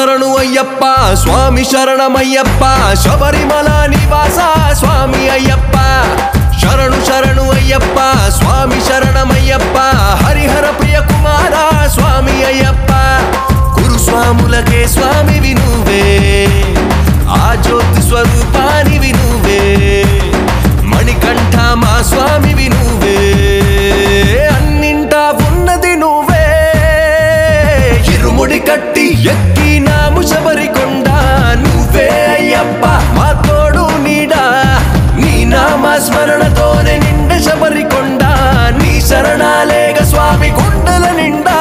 శరణు అయ్యప్ప స్వామి శరణమయ్యప్ప శబరిమల నివాస స్వామి అయ్యప్ప శరణు శరణు అయ్యప్ప స్వామి శరణమయ్యప్ప హరిహర ప్రియ కుమార స్వామి అయ్యప్ప గురుస్వాములకే స్వామివి నువ్వే ఆ జ్యోతి స్వరూపానివి నువ్వే మణికంఠ మా స్వామివి నువ్వే అన్నింటా ఉన్నది నువ్వే ఇరుముడి కట్టి ఎక్కినాము శబరికొండ నువ్వే అయ్యప్ప మా తోడు నీడా నీ నామ స్మరణతోనే నిండ శబరికొండ నీ శరణాలేగ స్వామి కొండల నిండా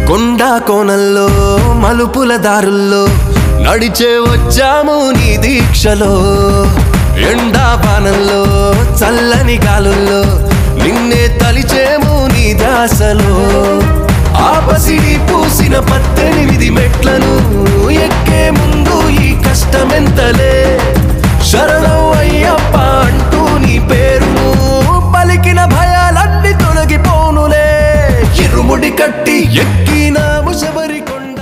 కొండా కోనల్లో మలుపుల దారుల్లో నడిచే వచ్చాము నీ దీక్షలో ఎండాపానంలో చల్లని గాలుల్లో నిన్నే తలిచేము నీ దాసలో ఆపసిడి పూసిన 18 మెట్లను ఎక్కే ముందు ఈ కష్టమెంతలే శరణం అయ్యప్ప అంటూ నీ పేరును పలికిన భయాలన్నీ తొలగిపోనులే ఇరుముడి కట్టి ఎక్కినాము శబరికొండ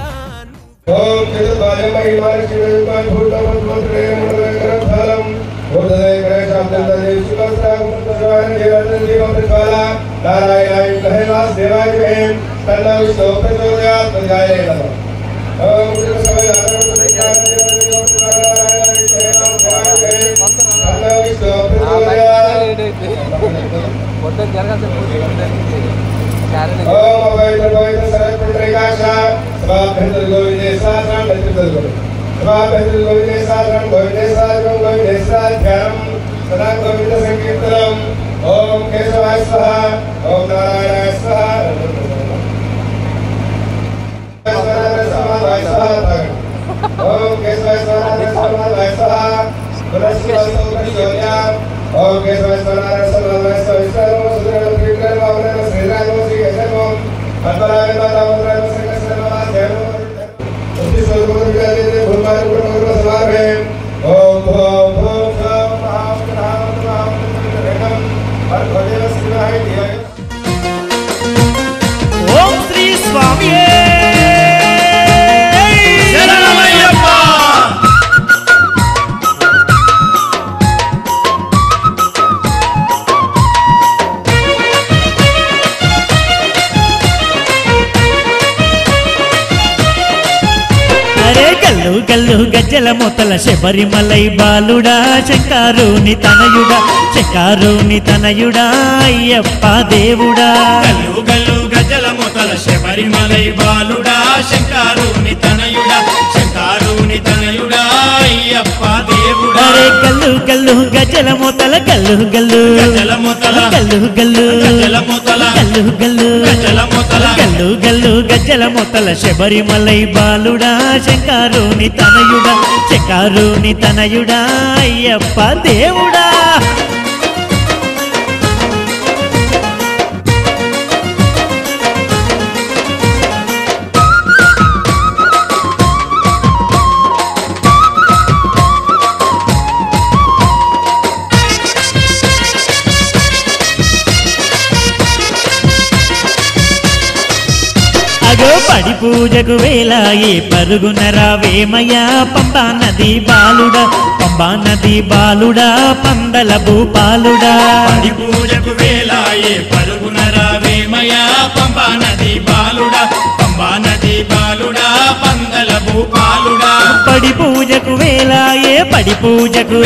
ओम केशवाय स्वाहा ओम नारायणाय स्वाहा ओम केशवाय स्वाहा ओम केशवाय ओम श्री स्वामी గల్లు గల్లు గజ్జల మొతల శబరిమలై బాలుడా శంకారుని తనయుడా అయ్యప్ప దేవుడా గల్లు గల్లు గజ్జల మొతల శబరిమలై బాలుడా శంకారుని తనయుడా అయ్యప్ప దేవుడా గల్లు గల్లు గజ్జల మొతల గల్లు గల్లు గజ్జల మొతల శబరిమలై బాలుడా శంకారుని తనయుడా అయ్యప్ప దేవుడా పడి పూజకు వేలాయే పరుగున రావేమయ్యా పంబా నది బాలుడా పందల భూపాలుడా పడి పూజకు వేలాయే పరుగున రావేమయ్యా పంబా నది బాలుడా పందల భూపాలుడా పడి పూజకు వేలాయే పడి పూజకు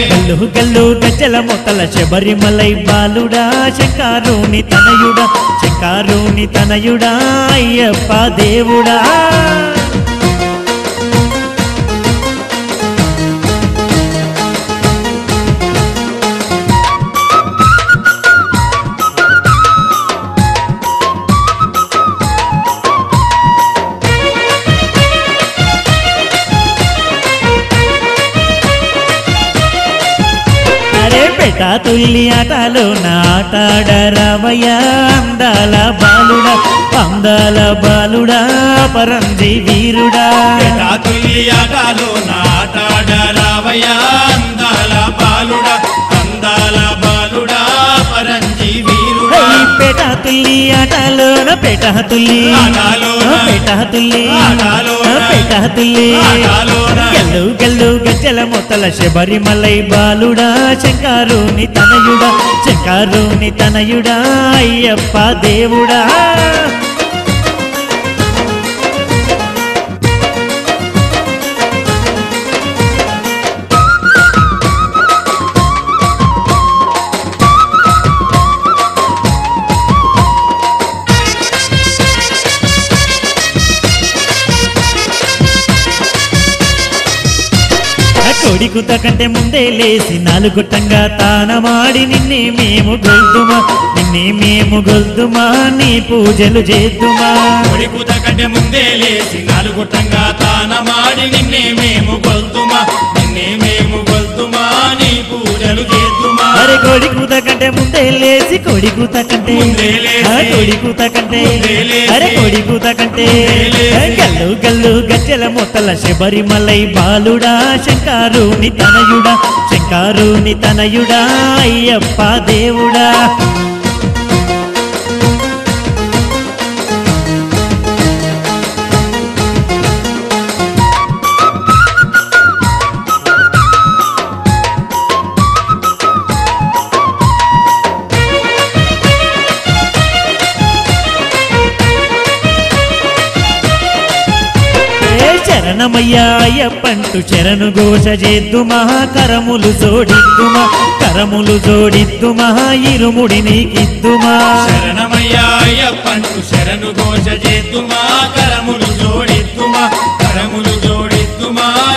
గల్లు గల్లు గజ్జల మొతల శబరిమలై బాలుడా శంకారుని తనయుడా అయ్యప్ప దేవుడా పేట తుల్లి ఆటలో నాటాడరావయ్య అందాల బాలుడా అందాల బాలుడా పరంజి వీరుడా తుల్లి ఆటలో నాటాడరావయ్య అందాల బాలుడా అందాల బాలుడా పరంజి వీరుడా పేట తుల్లి ఆటలోన పేట తుల్లి పేట తుల్లి పేట తుల్లి గల్లు గల్లు గజ్జల మొత్తల శబరిమలై బాలుడా శంకరుని తనయుడా అయ్యప్ప దేవుడా కొడికుత కంటే ముందే లేసి నాలుగుట్టంగా తానమాడి నిన్నే మేము గొల్దుమా నీ పూజలు చేద్దుమా కొడికుత కంటే ముందే లేసి నాలుగుట్టంగా తానమాడి నిన్నే మేము గొల్దుమా నీ పూజలు చేద్దుమా అరే కొడికుత కంటే ముందే లేసి కొడికుత కంటే అరే కొడికుత కంటే గల్లు గల్లు గజ్జల మొత్తల శబరిమలై బాలుడా శంకరుని తనయుడా అయ్యప్ప దేవుడా శరణమయ్యా అయ్యప్పంటూ శరణు ఘోష చేద్దుమా కరములు జోడిద్దుమా ఇరుముడి నీకిద్దుమా శరణమయ్యా అయ్యప్పంటూ శరణు ఘోష చేద్దుమా కరములు జోడిద్దుమా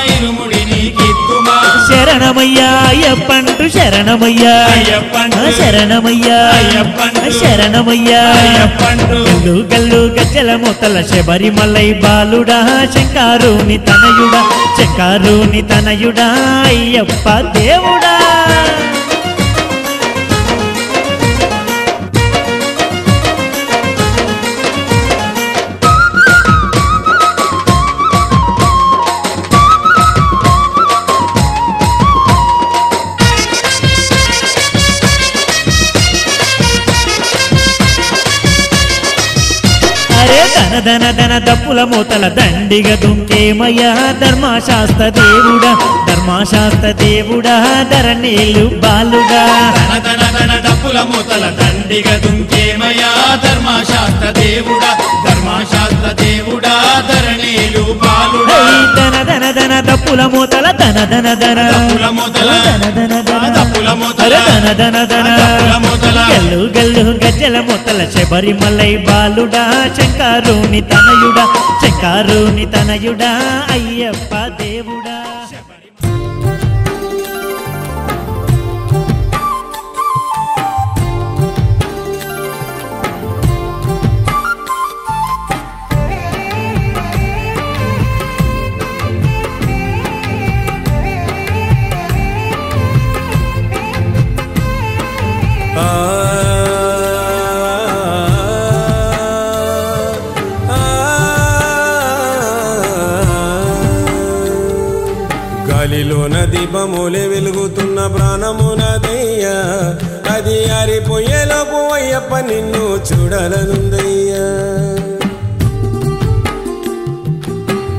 ఇరుముడి నీకిద్దుమా శరణమయ్యా అయ్యప్పంటూ శరణమయ్యా గల్లు గల్లు గజ్జల మొత్తల శబరిమలై బాలుడా శంకరుని తనయుడా అయ్యప్ప దేవుడా ధన దప్పుల మూతల దండిగ దుంకేమయ్యా ధర్మశాస్త్ర దేవుడా ధరణీలు బాలుడా ధన దప్పుల మూతల దండిగ దుంకేమయ్యా ధర్మశాస్త్ర దేవుడా ధరణీలు బాలుడా ధన దప్పుల మూతల ధన గల్లు గల్లు గజ్జల మొత్తల శబరిమలై బాలుడా శంకరుని తనయుడా అయ్యప్ప దేవుడా గాలిలోన దీపములే వెలుగుతున్న ప్రాణమునదయ్యా అది ఆరిపోయేలోపు అయ్యప్ప నిన్ను చూడాలనుందయ్యా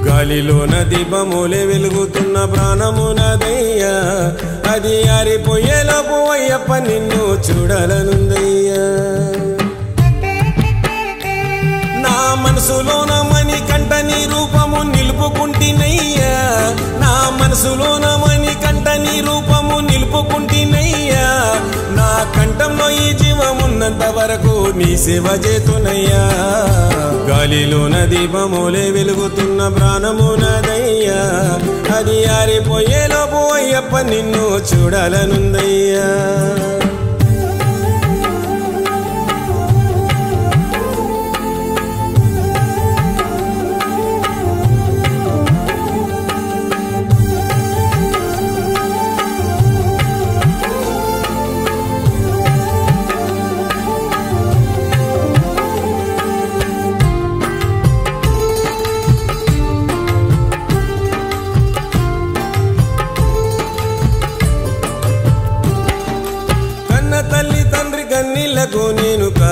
గాలిలోన దీపములే వెలుగుతున్న ప్రాణమునదయ్యా అది ఆరిపోయేలోపు అయ్యప్ప నిన్ను చూడాలనుందయ్యా నా మనసులోన మణికంఠ నీ రూపము నిలుపుకుంటినయ్యా నా మనసులోన మణికంఠ నీ రూపము నిలుపుకుంటినయ్యా నా కంఠంలో ఈ జీవమున్నంత వరకు నీ సేవ చేతునయ్యా గాలిలోన దీపములే వెలుగుతున్న ప్రాణమునదయ్యా అది ఆరిపోయేలోపు అయ్యప్ప నిన్ను చూడాలనుందయ్యా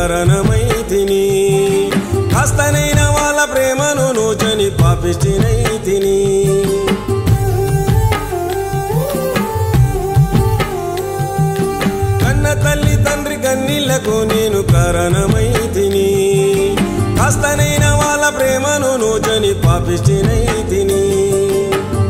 కారణమైతిని కాస్తనైన వాళ్ళ ప్రేమను నోచని పాపిష్టినైతిని కన్న తల్లి తండ్రి కన్నీళ్లకు నేను కారణమైతిని కాస్తనైన వాళ్ళ ప్రేమను నోచని పాపిష్టినైతిని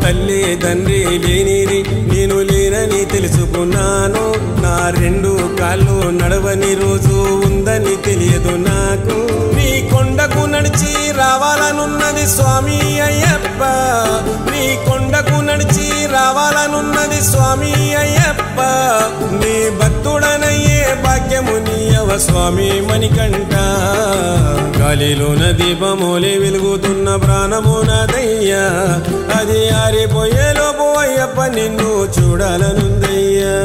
తల్లి తండ్రి లేనిది నేను లేనని తెలుసుకున్నాను నా రెండు కాళ్ళు నడవని రోజు ఉందని తెలియదు నాకు నీ కొండకు నడిచి రావాలనున్నది స్వామి అయ్యప్ప నీ కొండకు నడిచి రావాలనున్నది స్వామి అయ్యప్ప నీ భక్తుడనయ్యే భాగ్యము నీయవ స్వామి మణికంఠ గాలిలోన దీపమోలే వెలుగుతున్న ప్రాణము నాదయ్యా అది ఆరిపోయేలోపు అయ్యప్ప నిన్ను చూడాలనుందయ్యా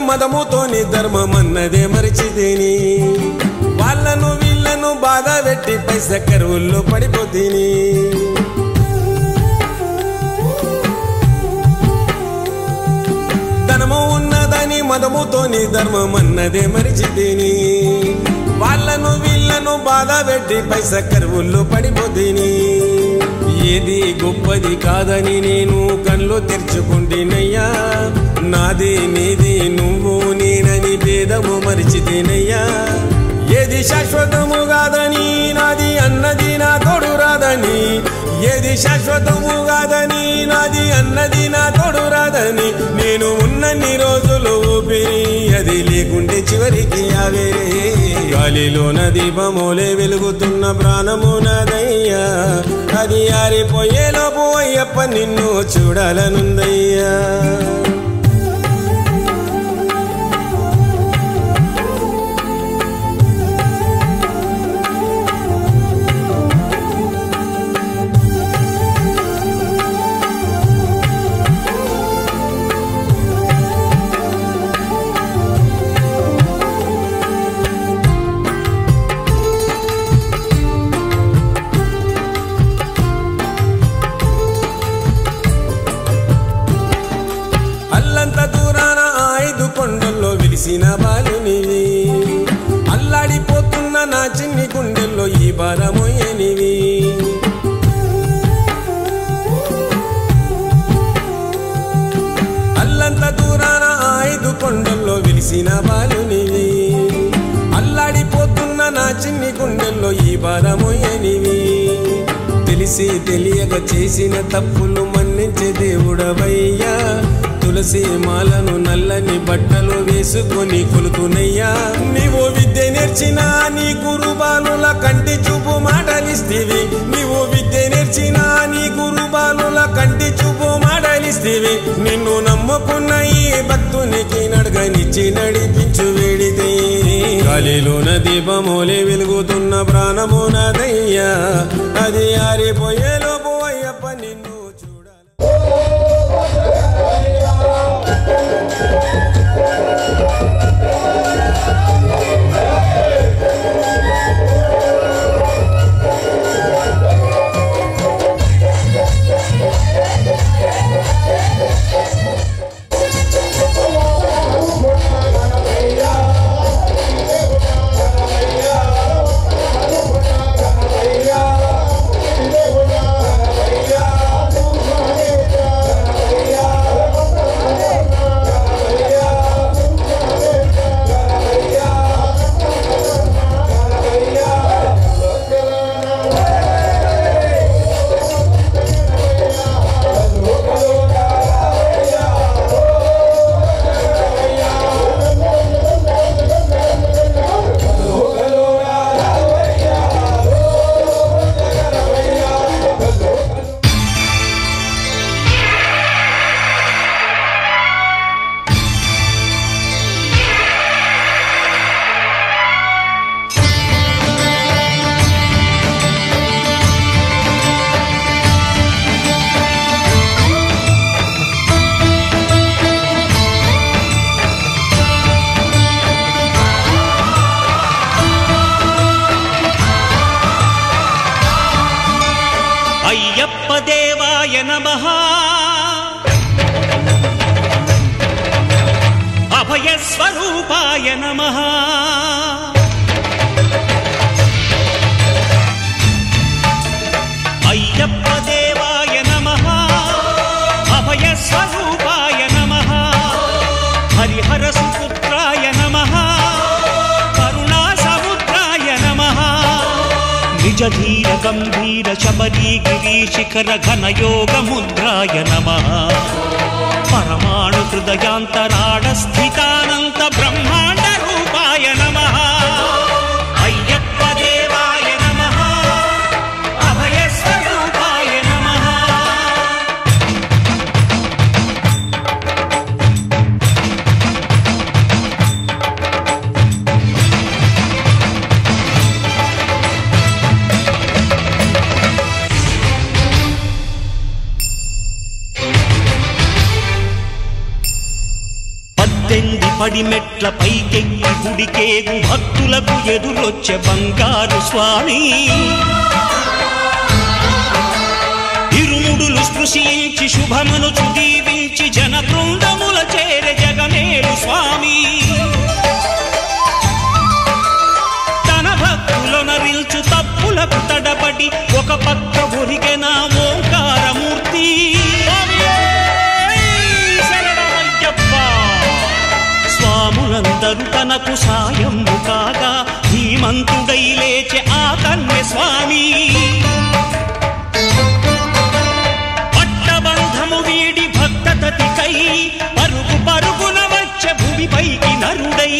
మదముతోని ధర్మమన్నదే మరిచితేని వాళ్ళను వీళ్ళను బాధ పెట్టి పైస కరువుల్లో పడిపోతీని ధనము ఉన్నదని మదముతోని ధర్మమన్నదే మరిచితేని వాళ్ళను వీళ్ళను బాధ పెట్టి పైస కరువుల్లో పడిపోతీని ఏది గొప్పది కాదని నేను కళ్ళు తెరుచుకుంటేనయ్యా నాది నీది నువ్వు నేనని భేదము మరిచితేనయ్యా ఏది శాశ్వతము కాదని నాది అన్నది నా తోడు రాదని ఏది శాశ్వతము కాదని నాది అన్నది నా తోడు రాదని నేను ఉన్నన్ని రోజులు ఊపిరి అది లేకుంటే చివరికి ఆవేరే గాలిలోన దీపమోలే వెలుగుతున్న ప్రాణము నాదయ్యా అది ఆరిపోయేలోపు అయ్యప్ప నిన్ను చూడాలనుందయ్యా బాలునివి అల్లాడిపోతున్న నా చిన్ని గుండెల్లో ఈ భారమోయనివి అల్లంత దూరాన 5 కొండల్లో వెలిసిన బాలునివి అల్లాడిపోతున్న నా చిన్ని గుండెల్లో ఈ భారమోయనివి తెలిసి తెలియక చేసిన తప్పులు మన్నించే దేవుడవయ్యా తులసి మాలను నల్లని బట్టలు వేసుకొని కొలుతునయ్యా నీవు విద్య నేర్చిన నీ గురు బాలుల కంటి చూపు మాటలిస్తీవి నీవు విద్య నేర్చిన నీ గురు బాలుల కంటి చూపు మాటలిస్తీవి నిన్ను నమ్ముకున్న ఈ భక్తునికి నడగనిచ్చి నడిపించు వేడితే గాలిలోన దీపమోలే వెలుగుతున్న ప్రాణము నాదయ్యా అది ఆరిపోయేలోపు అయ్యప్ప నిన్ను దేవాయ నమః అభయ స్వరూపాయ నమః అయ్యప్ప దేవాయ నమః అభయ స్వరూపాయ నమః హరిహర సుపుత్రాయ నమః కరుణా సముద్రాయ నమః నిజ ధీర గంభీర శబరీ గిరీశిఖర ఘనయోగ ముద్రాయ నమః పరమాణు హృదయాంతరాడ స్థితానంత బ్రహ్మాండ రూపాయ నమః అయ్యప్ప దేవాయ నమః అభయ స్వరూపాయ నమః పడిమెట్ల పైకెక్కి గుడికేగు భక్తులకు ఎదురొచ్చే బంగారు స్వామి ఇరుముడులు స్పృశించి శుభమనుచు దీవించి జన బృందముల చేరే జగమేలు స్వామి తన భక్తులొనరిల్చు తప్పులకు తడబడి ఒక పక్క ఒరిగెన ఓంకారమూర్తి స్వాములందరూ తనకు సాయము కాగా ధీమంతుడై లేచే ఆ కన్య స్వామి పట్టబంధము వీడి భక్తతతికై పరుగు పరుగున వచ్చే భూమిపైకి నరుడై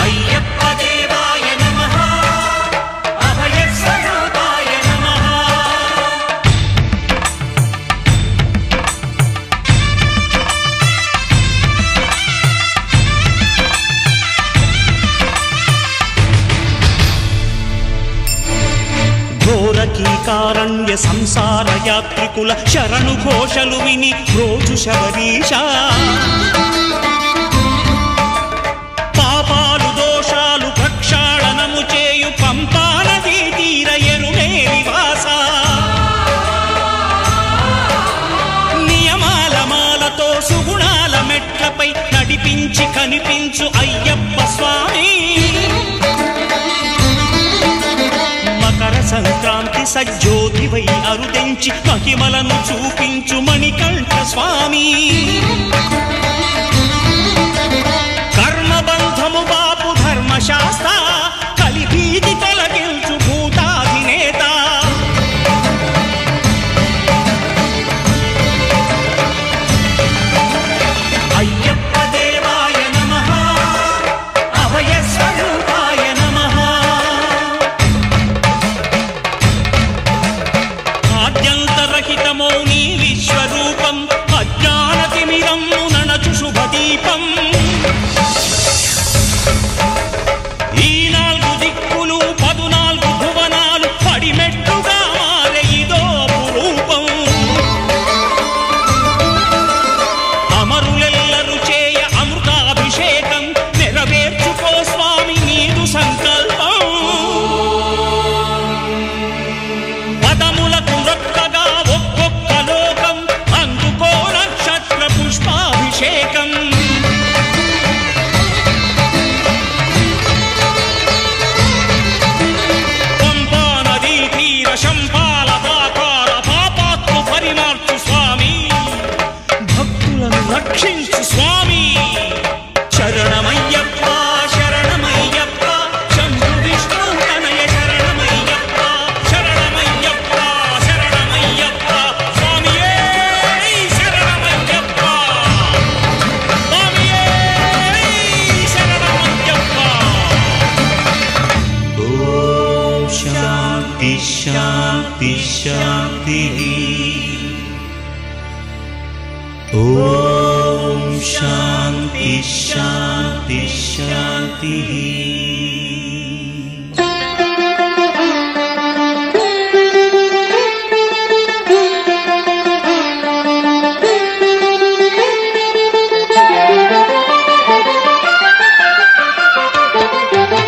అయ్యప్ప దేవాయ నమః అభయ స్వరూపాయ నమః ఘోరకీకారణ్య సంసార యాత్రికుల శరణు ఘోషలు విని రోజు శబరీష పాపాలు దోషాలు ప్రక్షాళనము చేయు పంపా నదీ తీర ఎరుమేలి వాస నియమాల మాలతో సుగుణాల మెట్లపై నడిపించి కనిపించు అయ్యప్ప స్వామి మకర సంక్రాంతి సజ్జోతివై అరుదెంచి మహిమలను చూపించు మణికంఠ స్వామి కర్మబంధము బాపు ధర్మశాస్త్ర కలిభీతి తొలగించు భూతాధినేత అయ్యప్ప దేవాయ నమః అభయ స్వరూపాయ నమః ఆద్యంతరహితమో నీ విశ్వరూపం అజ్ఞానతిమిరం ననచు శుభదీపం ఈ 4 దిక్కులు 14 భువనాలు పడిమెట్టుగా మారే ఇదో అపురూపం అమరులెల్లరు చేయ అమృతాభిషేకం నెరవేర్చుకో స్వామి నీదు సంకల్పం పదములకు రొక్కగా ఒక్కొక్క లోకం అందుకో నక్షత్ర పుష్పాభిషేకం పంపా నదీ తీర శంపాల ప్రాకార పాపాత్మ పరిమార్చు స్వామి భక్తులను రక్షించు స్వామి శరణమయ్యప్ప శరణమయ్యప్ప శంభు విష్ణు తనయ శరణమయ్యప్ప శరణమయ్యప్ప శరణమయ్యప్ప స్వామియే శరణమయ్యప్ప స్వామియే శరణమయ్యప్ప ఓం శాంతి శాంతి శాంతి ఓం శాంతి శాంతి శాంతి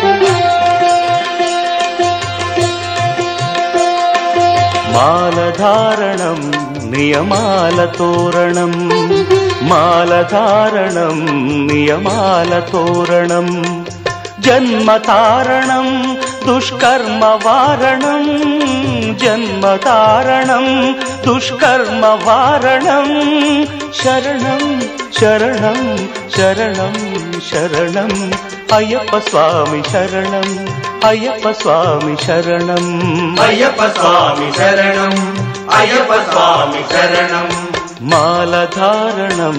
Thank you. నియమాల తోరణం మాలధారణం నియమాల తోరణం జన్మతారణం దుష్కర్మ వారణం జన్మతారణం దుష్కర్మ వారణం శరణం శరణం శరణం శరణం అయ్యప్ప స్వామి శరణం అయ్యప్ప స్వామి శరణం అయ్యప్ప స్వామి శరణం అయ్యప్ప స్వామి శరణం మాలధారణం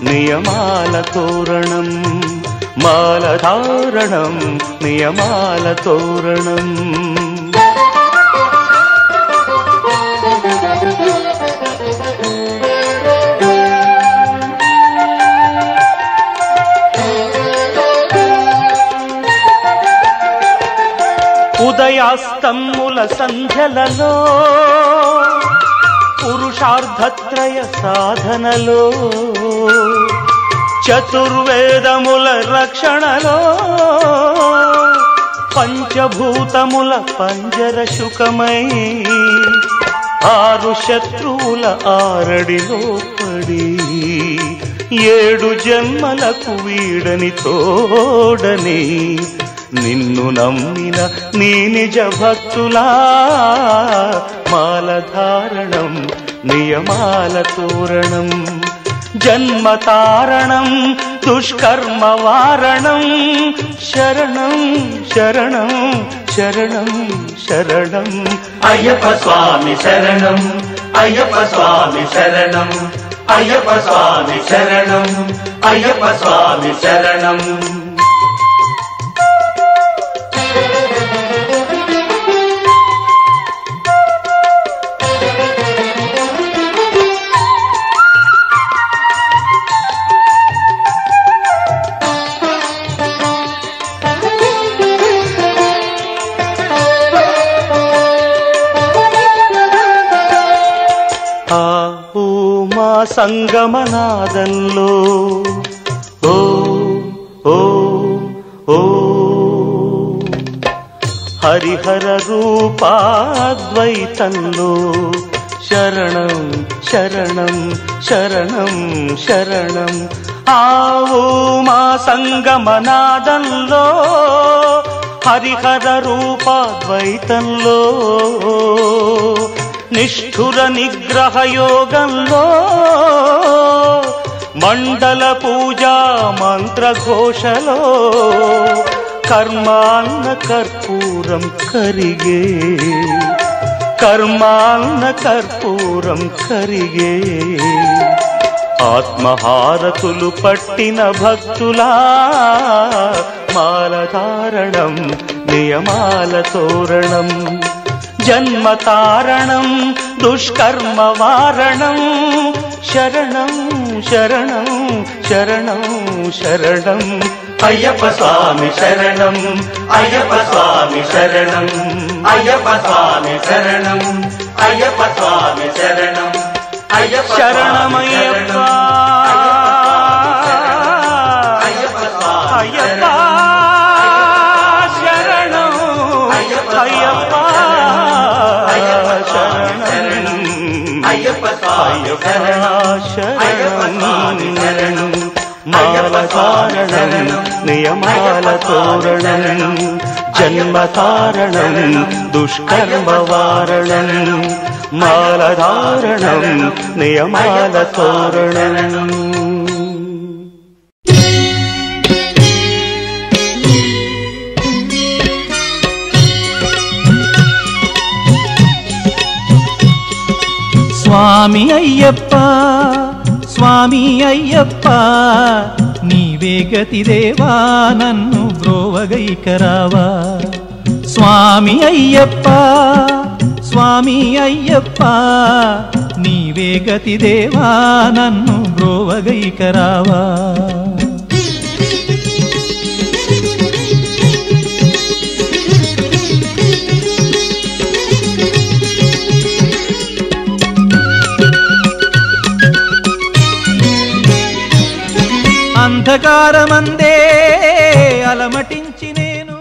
నియమాల తోరణం మాలధారణం నియమాల తోరణం ఉదయాస్తముల సంధ్యలలో పురుషార్థత్రయ సాధనలో చతుర్వేదముల రక్షణలో పంచభూతముల పంజర శుకమై ఆరు శత్రువుల ఆరడిలో పడి 7 జన్మలకు వీడని తోడని నిన్ను నమ్మిన నీ నిజ భక్తులా మాలధారణం నియమాల తోరణం జన్మతారణం దుష్కర్మ వారణం శరణం శరణం శరణం శరణం అయ్యప్ప స్వామి శరణం అయ్యప్ప స్వామి శరణం అయ్యప్ప స్వామి శరణం అయ్యప్ప స్వామి శరణం సంగమనాదంలో ఓ ఓ ఓ హరిహర రూపాద్వైతంలో శరణం శరణం శరణం శరణం ఆవు మా సంగమనాదంలో హరిహర రూపాద్వైతంలో నిష్ఠుర నిగ్రహ యోగంలో మండల పూజా మంత్రఘోషలో కర్మాన్న కర్పూరం కరిగే కర్మాన్న కర్పూరం కరిగే ఆత్మహారతులు పట్టిన భక్తులా మాలధారణం నియమాల తోరణం జన్మతారణం దుష్కర్మ వారణం శరణం శరణం శరణం శరణం అయ్యప్ప స్వామి శరణం అయ్యప్ప స్వామి శరణం అయ్యప్ప స్వామి శరణం అయ్యప్ప స్వామి శరణం అయ్యప్ప శరణమయ్యప్ప అయ్యప్ప స్వామి అయ్యప్ప శరణం అయ్యప్ప శరణం అయ్యప్ప స్వామి శరణం మాలధారణం నియమాల తోరణం జన్మతారణం దుష్కర్మ వారణం మాలధారణం నియమాల తోరణం స్వామి అయ్యప్ప స్వామి అయ్యప్ప నీవే గతి దేవా నన్ను బ్రోవగైకరావా స్వామి అయ్యప్ప స్వామి అయ్యప్ప నీవే గతి దేవా నన్ను బ్రోవగైకరావా అంధకారమందే అలమటించి నేను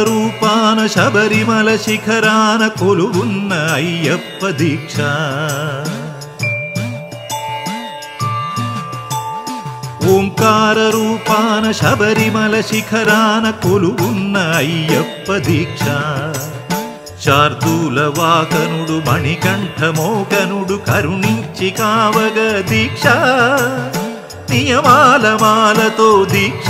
రూపాన శబరిమల శిఖరాన కొలువున్న అయ్యప్ప దీక్ష ఓంకార రూపాన శబరిమల శిఖరాన కొలువున్న అయ్యప్ప దీక్ష శార్దూల వాకనుడు మణికంఠమోకనుడు కరుణించి కావగ దీక్ష నియమాల మాలతో దీక్ష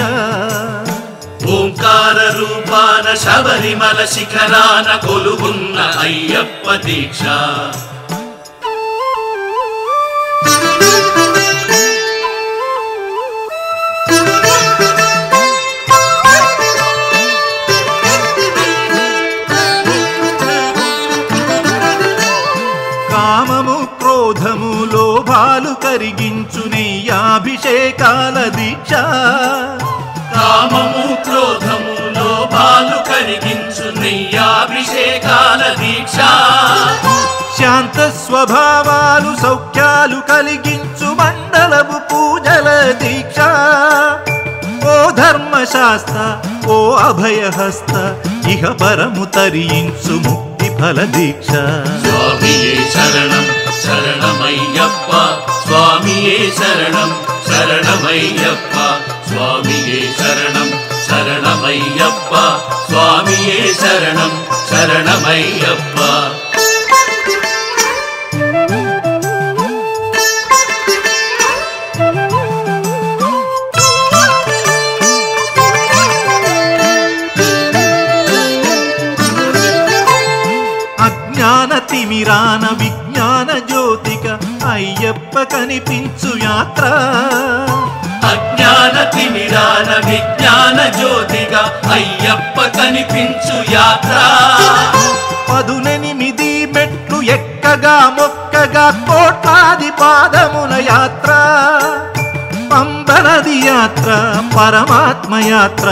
ఓంకార రూపాన శబరిమల శిఖరాన కొలువున్న అయ్యప్ప దీక్ష కామము క్రోధము లోభాలు కరిగించు నెయ్యాభిషేకాల దీక్ష కామము క్రోధము లోభాలు కరిగించు నెయ్యాభిషేకాల దీక్ష శాంత స్వభావాలు సౌఖ్యాలు కలిగించు మండలము పూజల దీక్ష ఓ ధర్మశాస్త్ర ఓ అభయహస్త ఇహ పరము తరించు ముక్తి ఫల దీక్ష స్వామియే శరణం శరణమయ్యప్ప స్వామియే శరణం శరణమయ్యప్ప స్వామియే శరణం శరణమయ్యప్ప స్వామియే శరణం శరణమయ్యప్ప అజ్ఞాన తిమిరాన విజ్ఞాన జ్యోతిక అయ్యప్ప కనిపించు యాత్ర అజ్ఞాన తిమిరాన విజ్ఞాన జ్యోతిగా అయ్యప్ప కనిపించు యాత్ర 18 మెట్లు ఎక్కగా మొక్కగా కోట్లాది పాదముల యాత్ర పంబనది యాత్ర పరమాత్మ యాత్ర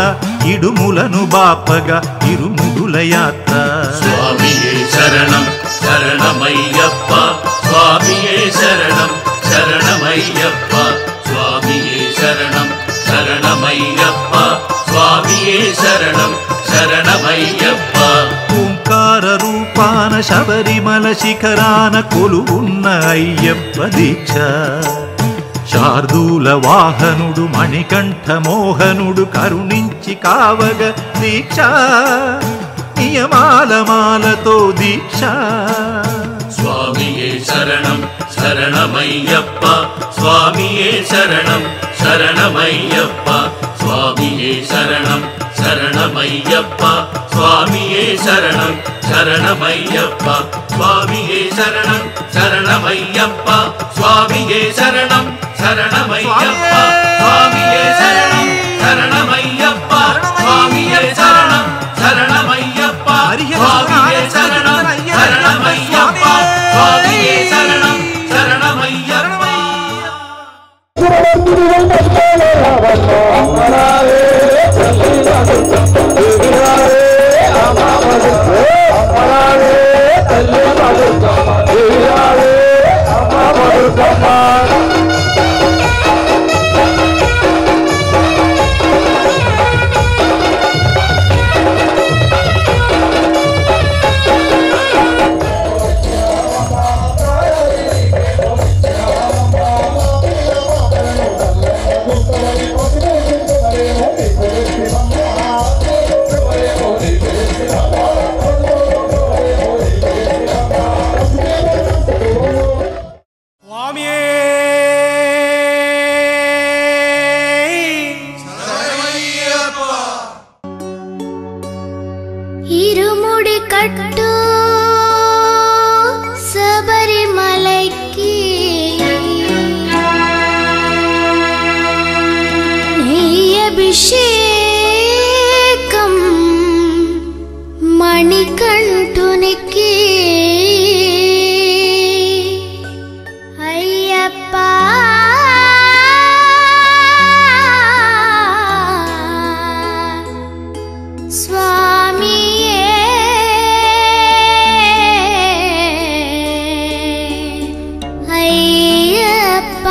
ఇడుములను బాపగా ఇరుముడుల యాత్ర స్వామియే శరణం శరణమయ్యప్ప స్వామియే శరణం శరణమయ్యప్ప స్వామియే శరణం శరణమయ్యప్ప స్వామియే శరణం శరణమయ్యప్ప ఓంకార రూపాన శబరిమల శిఖరాన కొలువున్న అయ్యప్ప దీక్ష శార్దూల వాహనుడు మణికంఠ మోహనుడు కరుణించి కావగ దీక్ష నియమాల మాలతో దీక్ష స్వామియే శరణం శరణమయ్యప్ప స్వామియే శరణం శరణమయ్యప్ప స్వామియే శరణం శరణమయ్యప్ప స్వామియే శరణం శరణమయ్యప్ప స్వామియే శరణం శరణమయ్యప్ప స్వామియే శరణం శరణమయ్యప్ప స్వామియే శరణం శరణమయ్యప్ప స్వామియే శరణం శరణమయ్యప్ప స్వామియే శరణం శరణమయ్యప్ప స్వామియే శరణం శరణమయ్యప్ప ఇరుముడి కట్టు శబరిమలకి నెయ్యభిషేకం మణికంఠునికి అయ్యప్ప స్వామియే అయ్యప్ప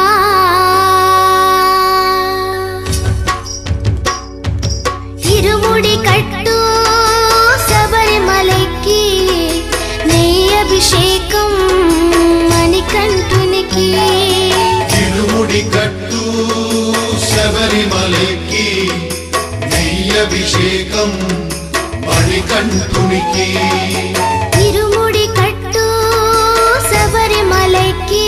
ఇరుముడి కట్టు అభిషేకం మణికంఠునికి ఇరుముడి కట్టు శబరిమలకి నెయ్యభిషేకం మణికంఠునికి ఇరుముడి కట్టు శబరిమలకి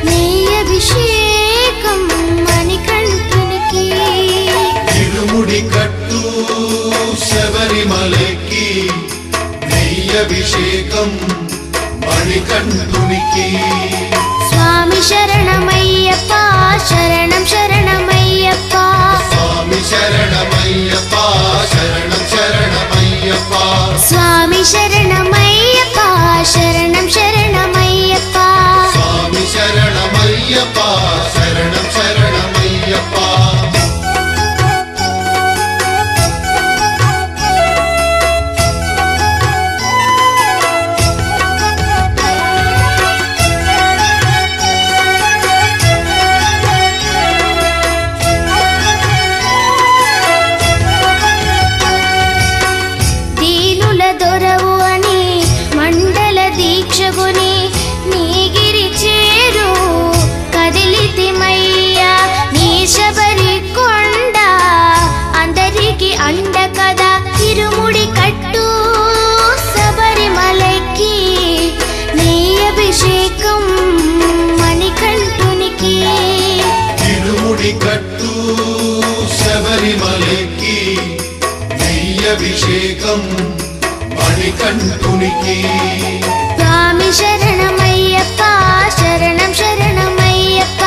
నెయ్యభిషేకం మణికంఠునికి ఇరుముడి కట్టు శబరిమలకి నెయ్యభిషేకం మణికంఠునికి స్వామి శరణమయ్యప్ప శరణం శరణమయ్యప్ప స్వామి శరణమయ్యప్ప శరణం శరణమయ్యప్ప స్వామి శరణమయ్యప్ప శరణం శరణమయ్యప్ప స్వామి శరణమయ్యప్ప శరణం శరణమయ్యప్ప దీనుల దొరవు అని మండల దీక్షగుని నీగిరి చేరు కదిలితిమయ్యా నీ శబరి కొండ అందరికి అండ కదా ఇరుముడి కట్టు శబరిమలకి నీ అభిషేకం మణికంఠునికి ఇరుముడి కట్టు శబరిమలకి నెయ్యభిషేకం మణికంఠునికి స్వామి శరణమయ్యప్ప శరణం శరణమయ్యప్ప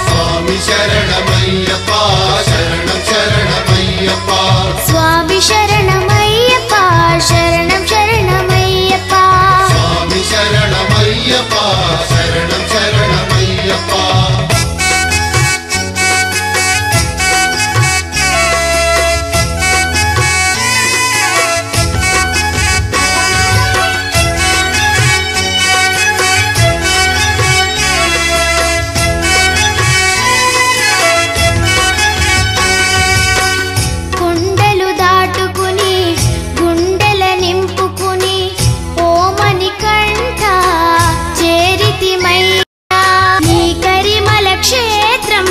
స్వామి శరణమయ్యప్ప శరణం శరణమయ్యప్ప స్వామి శరణమయ్యప్ప శరణం శరణమయ్యప్ప స్వామి శరణమయ్యప్ప శరణం శరణమయ్యప్ప కొండలు దాటుకుని గుండెల నింపుకుని ఓమని కంఠ చేరితిమయ్యా నీ కరిమల క్షేత్రం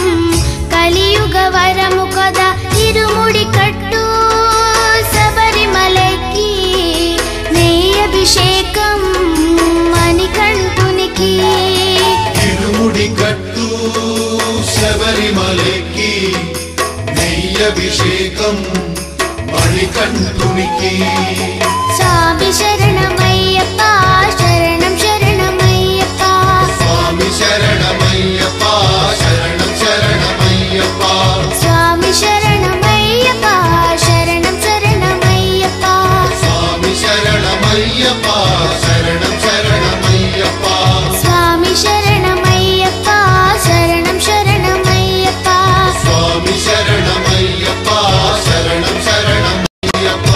కలియుగ వరము కదా ఇరుముడి కట్టు శబరిమలకి నెయ్యభిషేకం మణికంఠునికి ఇరుముడి కట్టు శబరిమలకి నెయ్యభిషేకం మణికంఠునికి స్వామి శరణమయ్యప్ప శరణం శరణమయ్యప్ప స్వామి శరణమయ్యప్ప శరణం శరణమయ్యప్ప స్వామి శరణమయ్యప్ప శరణం శరణమయ్యప్ప స్వామి శరణమయ్యప్ప శరణం శరణమయ్యప్ప స్వామి శరణమయ్యప్ప శరణం శరణమయ్యప్ప స్వామి శరణమయ్యప్ప శరణం శరణమయ్యప్ప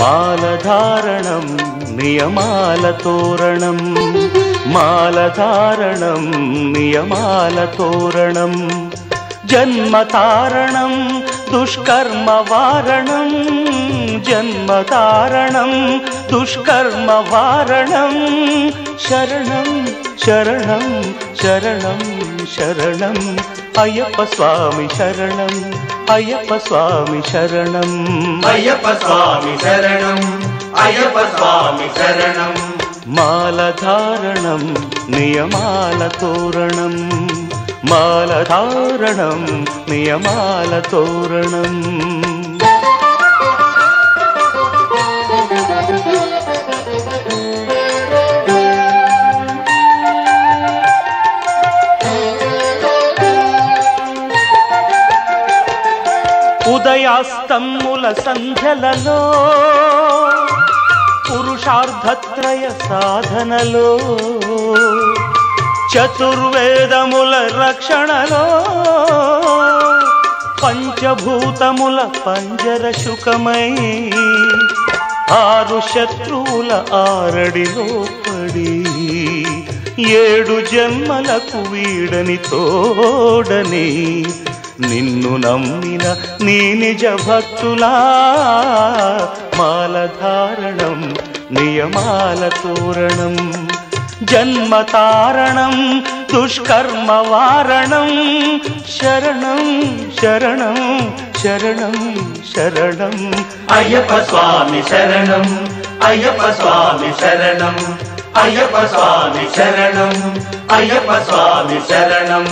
మాలధారణం నియమాల తోరణం మాలధారణం నియమాల తోరణం జన్మతారణం దుష్కర్మ వారణం జన్మతారణం దుష్కర్మ వారణం శరణం శరణం శరణం శరణం అయ్యప్ప స్వామి శరణం అయ్యప్ప స్వామి శరణం అయ్యప్ప స్వామి శరణం అయ్యప్ప స్వామి శరణం మాలధారణం నియమాల తోరణం మాలధారణం నియమాల తోరణం ఉదయాస్తమ్ముల సంధ్యలలో పురుషార్థత్రయ సాధనలో చతుర్వేదముల రక్షణలో పంచభూతముల పంజర శుకమై ఆరు శత్రువుల ఆరడిలో పడి 7 జన్మలకు వీడని తోడని నిన్ను నమ్మిన నీ నిజ భక్తులా మాలధారణం నియమాల తోరణం జన్మతారణం దుష్కర్మ వారణం శరణం శరణం శరణం శరణం అయ్యప్ప స్వామి శరణం అయ్యప్ప స్వామి శరణం అయ్యప్ప స్వామి శరణం అయ్యప్ప స్వామి శరణం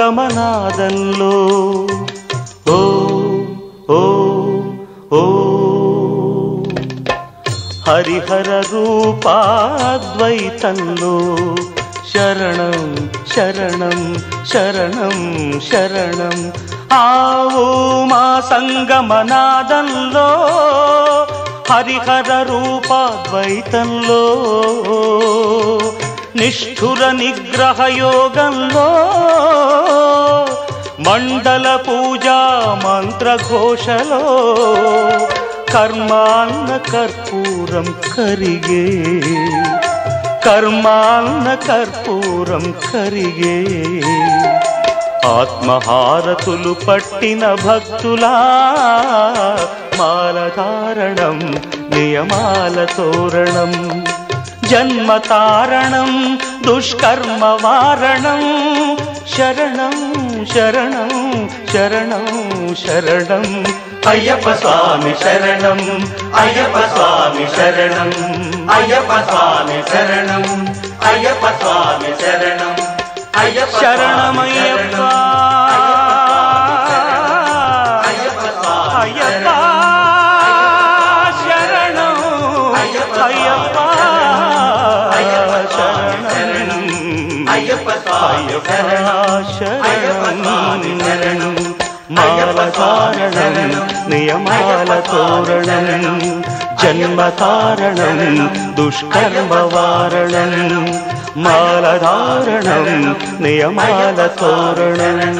సంగమనాదంలో ఓ ఓ ఓ హరిహర రూపాద్వైతంలో శరణం శరణం శరణం శరణం ఆవు మా సంగమనాదంలో హరిహర రూపాద్వైతంలో నిష్ఠుర నిగ్రహ యోగంలో మండల పూజా మంత్రఘోషలో కర్మాన్న కర్పూరం కరిగే కర్మాన్న కర్పూరం కరిగే ఆత్మహారతులు పట్టిన భక్తులా మాలధారణం నియమాల తోరణం జన్మతారణం దుష్కర్మ వారణం శరణం శరణం శరణం శరణం అయ్యప్ప స్వామి శరణం అయ్యప్ప స్వామి శరణం అయ్యప్ప స్వామి శరణం అయ్యప్ప స్వామి శరణం అయ్యప్ప శరణమయ్యప్ప అయ్యప్ప స్వామి శరణం అయ్యప్ప శరణం అయ్యప్ప స్వామి శరణం మాలధారణం నియమాల తోరణం జన్మతారణం దుష్కర్మ వారణం మాలధారణం నియమాల తోరణం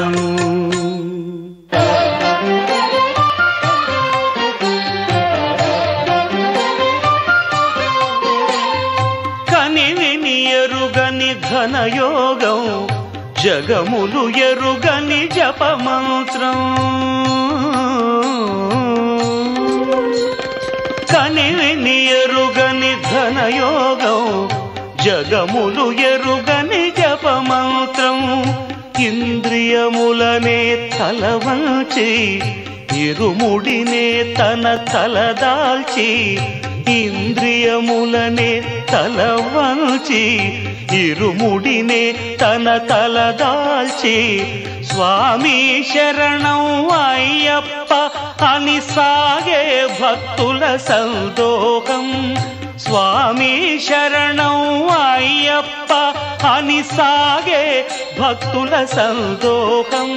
కనివిని ఎరుగని ఘనయోగం జగములు ఎరుగని జపమంత్రం కనివిని ఎరుగని ఘనయోగం జగములు ఎరుగని జపమంత్రం ఇంద్రియములనే తలవంచి ఇరుముడినే తన తలదాల్చి ఇంద్రియములనే తలవంచి ఇరుముడినే తన తలదాల్చి స్వామి శరణం అయ్యప్ప అని సాగే భక్తుల సందోహం స్వామి శరణం అయ్యప్ప అని సాగే భక్తుల సందోహం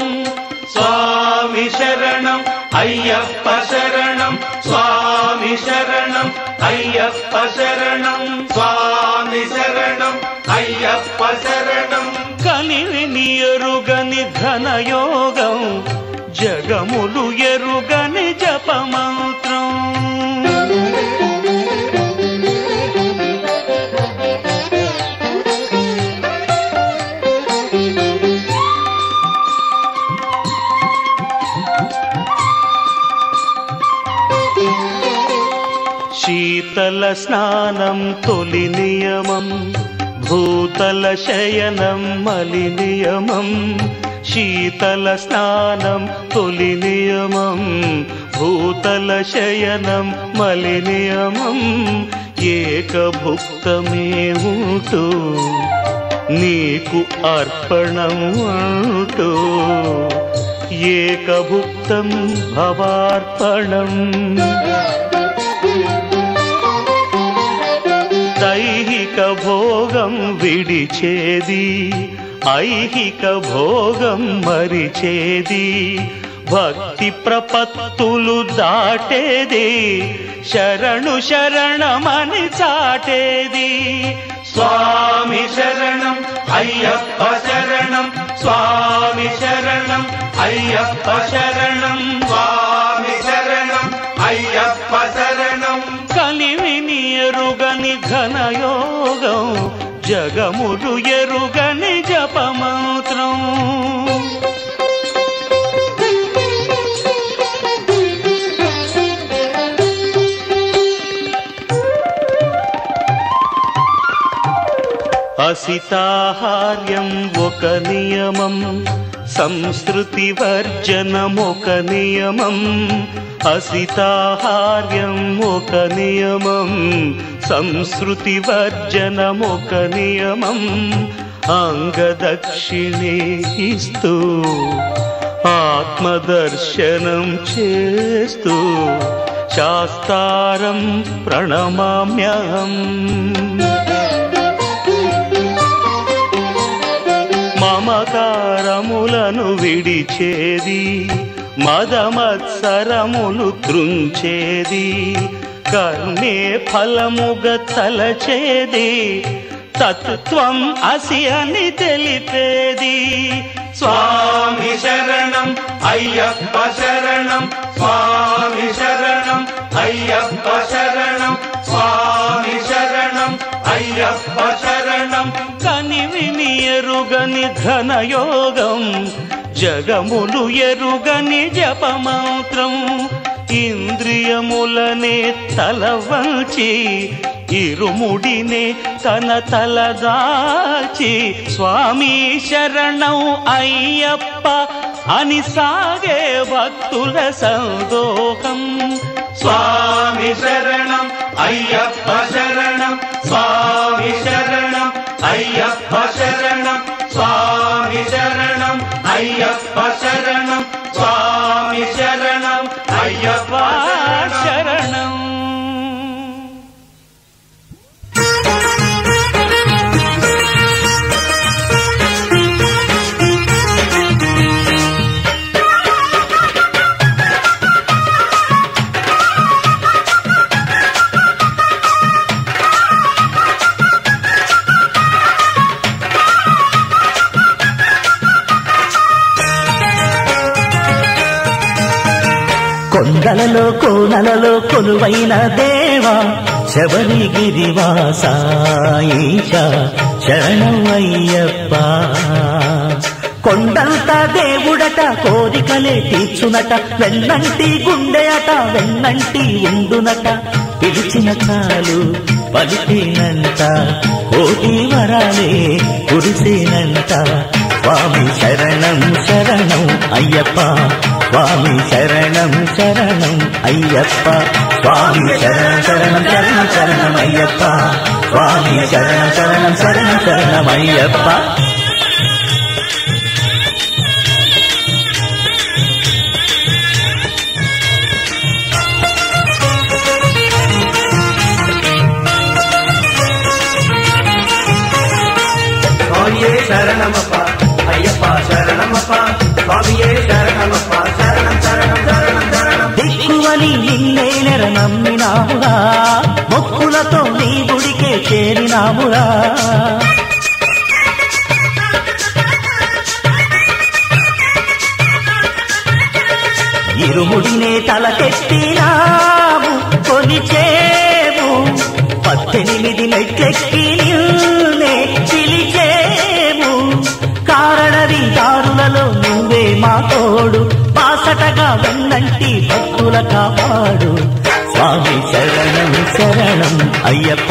స్వామి శరణం అయ్యప్ప శరణం స్వామి శరణం అయ్యప్ప శరణం స్వామి శరణం అయ్యప్ప శరణం కలివిని ఎరుగని ఘనయోగం జగములు ఎరుగని జపమంత్రం శీతల స్నానం తొలి నియమం భూతల శయనం మలి నియమం శీతల స్నానం తొలి నియమం భూతల శయనం మలి నియమం ఏకభుక్తమే ఉంటూ నీకు అర్పణం అంటూ ఏకభుక్తం భవార్పణం భోగం విడిచేది ఐహిక భోగం మరిచేది భక్తి ప్రపత్తులు దాటేది శరణు శరణమని చాటేది స్వామి శరణం అయ్యప్ప శరణం స్వామి శరణం అయ్యప్ప శరణం స్వామి శరణం అయ్యప్ప శరణం కలివిని ఎరుగని ఘనయోగం జగములు ఎరుగని జపమంత్రం అసితాహార్యం ఒక నియమం సంస్కృతి వర్జనం ఒక నియమం అసితాహార్యం ఒక నియమం సంస్కృతి వర్జనం ఒక నియమం అంగదక్షిణే ఇస్తూ ఆత్మదర్శనం చేస్తూ శాస్త్రారం ప్రణమామ్యహం మమకారములను విడిచేది మదమత్సరములు త్రుంచేది కర్మే ఫలముగ తలచేది తత్వం అసి అని తెలిపేది స్వామి శరణం అయ్యప్ప శరణం స్వామి శరణం అయ్యప్ప శరణం స్వామి శరణం అయ్యప్ప శరణం కనివిని ఎరుగని ఘనయోగం జగములు ఎరుగని జపమంత్రం ఇంద్రియములనే తలవంచి ఇరుముడినే తన తలదాచి స్వామి శరణం అయ్యప్ప అని సాగే భక్తుల సందోహం స్వామి శరణం అయ్యప్ప శరణం స్వామి శరణం అయ్యప్ప శరణం స్వామి శరణం అయ్యప్ప శరణం స్వామి శరణం అయ్యప్ప శరణం కొండలలో కోనలలో కొలువైన దేవా శబరిగిరివాస ఈశ శరణం అయ్యప్ప కొండంత దేవుడట కోరికలే తీర్చునట వెన్నంటి గుండెయట వెన్నంటి ఉండునట పిలిచిన చాలు పలికినంత కోటి వరాలే కురిసేనంట స్వామి శరణం శరణం అయ్యప్ప స్వామి శరణం శరణం అయ్యప్ప స్వామి శరణం శరణం శరణం శరణం అయ్యప్ప స్వామి శరణం శరణం శరణం శరణం అయ్యప్ప స్వామియే శరణమప్ప అయ్యప్ప శరణమప్ప స్వామియే శరణమప్ప శరణం శరణం శరణం శరణం దిక్కువని నిన్నే నమ్మినామురా మొక్కులతో నీ గుడికే చేరినామురా ఇరుముడినే తలకెత్తినాము కొలిచేము 18 మెట్లెక్కి నిన్నే పిలిచేము కారణది దారులలో నువ్వే మా తోడు బాసటగా వెన్నంటి భక్తుల కాపాడు స్వామి శరణం శరణం అయ్యప్ప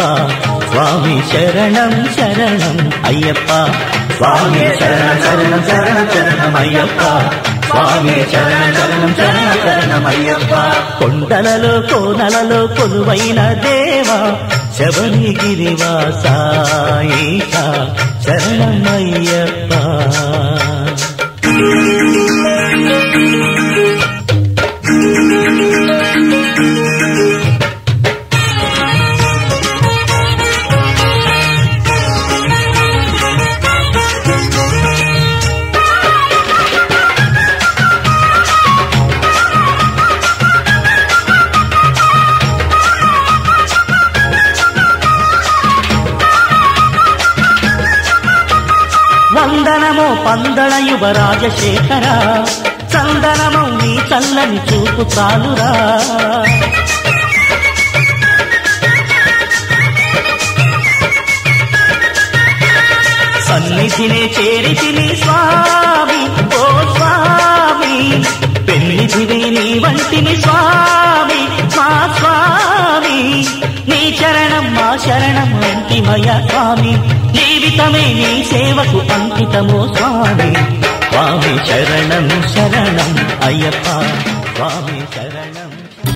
స్వామి శరణం శరణం అయ్యప్ప స్వామి శరణం శరణం శరణం శరణం అయ్యప్ప స్వామి శరణం శరణం శరణం శరణం అయ్యప్ప కొండలలో కోనలలో కొలువైన దేవా శబరిగిరివాస ఈశ శరణం అయ్యప్ప వందనమో పందళ యువ రాజశేఖర చందనమో నీ చల్లని చూపు చాలురా సన్నిధినే చేరితిని స్వామి ఓ స్వామి పెన్నిధివే నీ వంటిని స్వామి మా స్వామి నీ చరణం మా శరణం అంతిమయ స్వామి జీవితమే నీ సేవకు అంకితమో స్వామి స్వామి శరణం శరణం అయ్యప్ప స్వామి శరణం